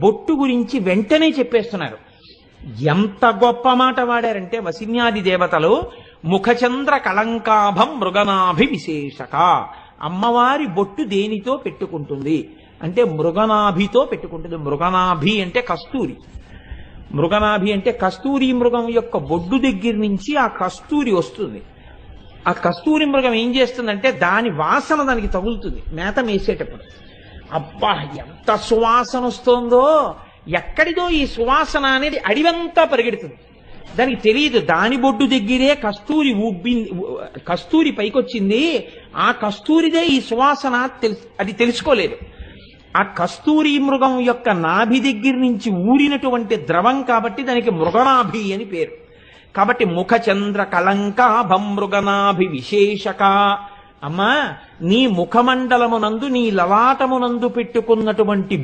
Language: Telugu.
బొట్టు గురించి వెంటనే చెప్పేస్తున్నారు. ఎంత గొప్ప మాట వాడారంటే వసిన్యాది దేవతలు ముఖచంద్ర కళంకాభం మృగనాభి విశేషక. అమ్మవారి బొట్టు దేనితో పెట్టుకుంటుంది అంటే మృగనాభితో పెట్టుకుంటుంది. మృగనాభి అంటే కస్తూరి. మృగనాభి అంటే కస్తూరి మృగం యొక్క బొడ్డు దగ్గర నుంచి ఆ కస్తూరి వస్తుంది. ఆ కస్తూరి మృగం ఏం చేస్తుందంటే దాని వాసన దానికి తగులుతుంది మేత మేసేటప్పుడు. అబ్బా ఎంత సువాసన వస్తుందో, ఎక్కడిదో ఈ సువాసన అనేది అడివంతా పరిగెడుతుంది. దానికి తెలియదు దాని బొడ్డు దగ్గరే కస్తూరి కస్తూరి పైకొచ్చింది, ఆ కస్తూరిదే ఈ సువాసన అది తెలుసుకోలేదు. ఆ కస్తూరి మృగం యొక్క నాభి దగ్గర నుంచి ఊరినటువంటి ద్రవం కాబట్టి దానికి మృగనాభి అని పేరు. కాబట్టి ముఖచంద్ర కళంకాభం మృగనాభి విశేషక. అమ్మా నీ ముఖమండలమునందు నీ లలాటమునందు పెట్టుకున్నటువంటి